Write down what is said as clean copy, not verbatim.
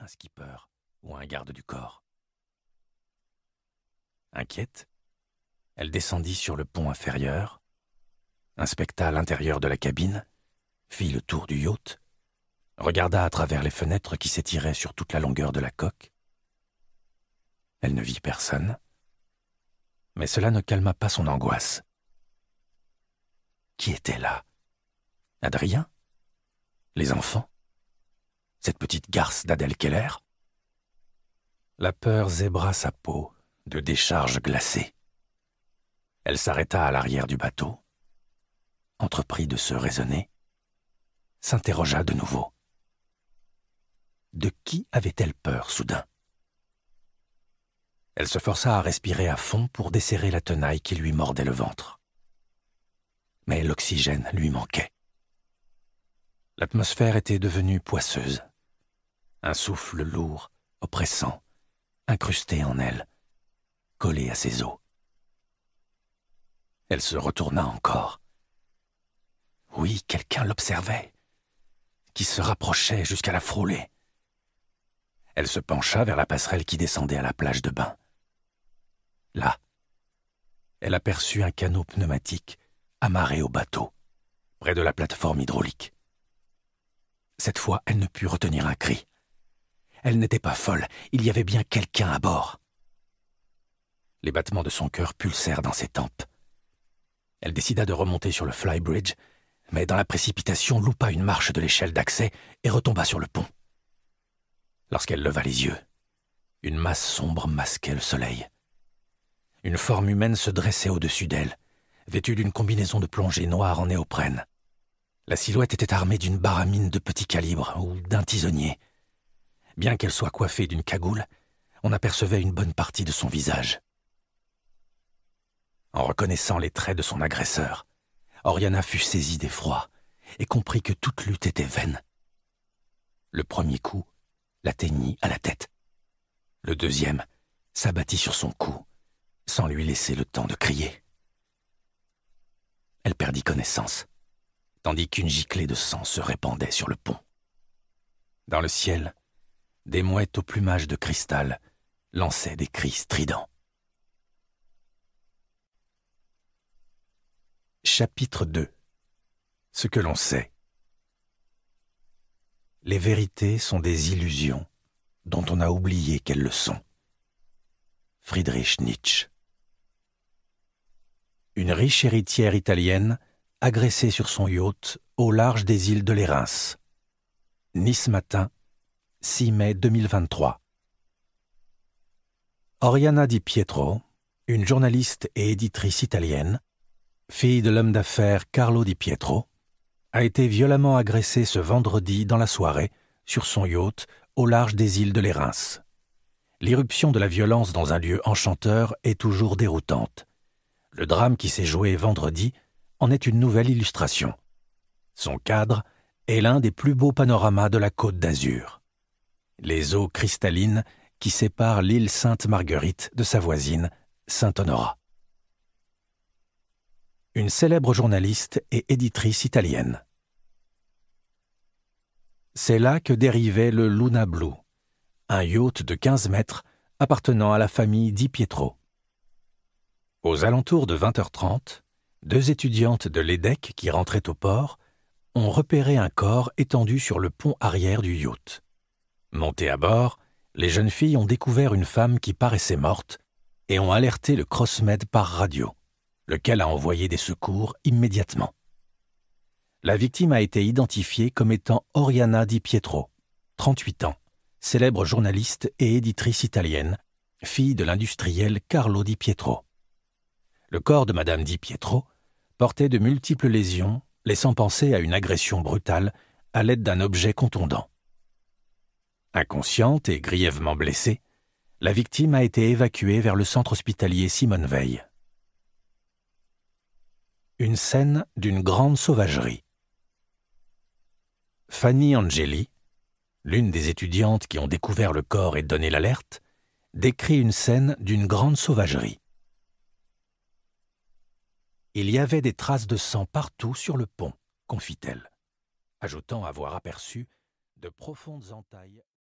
un skipper ou un garde du corps. Inquiète, elle descendit sur le pont inférieur, inspecta l'intérieur de la cabine, fit le tour du yacht, regarda à travers les fenêtres qui s'étiraient sur toute la longueur de la coque. Elle ne vit personne, mais cela ne calma pas son angoisse. Qui était là? Adrien? Les enfants? Cette petite garce d'Adèle Keller? La peur zébra sa peau de décharges glacées. Elle s'arrêta à l'arrière du bateau, entreprit de se raisonner, s'interrogea de nouveau. De qui avait-elle peur soudain? Elle se força à respirer à fond pour desserrer la tenaille qui lui mordait le ventre. Mais l'oxygène lui manquait. L'atmosphère était devenue poisseuse. Un souffle lourd, oppressant, incrusté en elle, collé à ses os. Elle se retourna encore. Oui, quelqu'un l'observait, qui se rapprochait jusqu'à la frôler. Elle se pencha vers la passerelle qui descendait à la plage de bain. Là, elle aperçut un canot pneumatique amarré au bateau, près de la plateforme hydraulique. Cette fois, elle ne put retenir un cri. Elle n'était pas folle, il y avait bien quelqu'un à bord. Les battements de son cœur pulsèrent dans ses tempes. Elle décida de remonter sur le flybridge, mais dans la précipitation loupa une marche de l'échelle d'accès et retomba sur le pont. Lorsqu'elle leva les yeux, une masse sombre masquait le soleil. Une forme humaine se dressait au-dessus d'elle, vêtue d'une combinaison de plongée noire en néoprène. La silhouette était armée d'une baramine de petit calibre ou d'un tisonnier. Bien qu'elle soit coiffée d'une cagoule, on apercevait une bonne partie de son visage. En reconnaissant les traits de son agresseur, Oriana fut saisie d'effroi et comprit que toute lutte était vaine. Le premier coup l'atteignit à la tête. Le deuxième s'abattit sur son cou, sans lui laisser le temps de crier. Elle perdit connaissance, tandis qu'une giclée de sang se répandait sur le pont. Dans le ciel, des mouettes au plumage de cristal lançaient des cris stridents. Chapitre 2. Ce que l'on sait. Les vérités sont des illusions dont on a oublié qu'elles le sont. Friedrich Nietzsche. Une riche héritière italienne agressée sur son yacht au large des îles de Lérins. Nice Matin, 6 mai 2023. Oriana Di Pietro, une journaliste et éditrice italienne, fille de l'homme d'affaires Carlo Di Pietro, a été violemment agressée ce vendredi dans la soirée sur son yacht au large des îles de Lérins. L'irruption de la violence dans un lieu enchanteur est toujours déroutante. Le drame qui s'est joué vendredi en est une nouvelle illustration. Son cadre est l'un des plus beaux panoramas de la Côte d'Azur. Les eaux cristallines qui séparent l'île Sainte-Marguerite de sa voisine, Saint-Honorat. Une célèbre journaliste et éditrice italienne. C'est là que dérivait le Luna Blue, un yacht de 15 mètres appartenant à la famille Di Pietro. Aux alentours de 20h30, deux étudiantes de l'EDEC qui rentraient au port ont repéré un corps étendu sur le pont arrière du yacht. Montées à bord, les jeunes filles ont découvert une femme qui paraissait morte et ont alerté le Crossmed par radio, lequel a envoyé des secours immédiatement. La victime a été identifiée comme étant Oriana Di Pietro, 38 ans, célèbre journaliste et éditrice italienne, fille de l'industriel Carlo Di Pietro. Le corps de Madame Di Pietro portait de multiples lésions, laissant penser à une agression brutale à l'aide d'un objet contondant. Inconsciente et grièvement blessée, la victime a été évacuée vers le centre hospitalier Simone Veil. Une scène d'une grande sauvagerie. Fanny Angeli, l'une des étudiantes qui ont découvert le corps et donné l'alerte, décrit une scène d'une grande sauvagerie. Il y avait des traces de sang partout sur le pont, confie-t-elle, ajoutant avoir aperçu de profondes entailles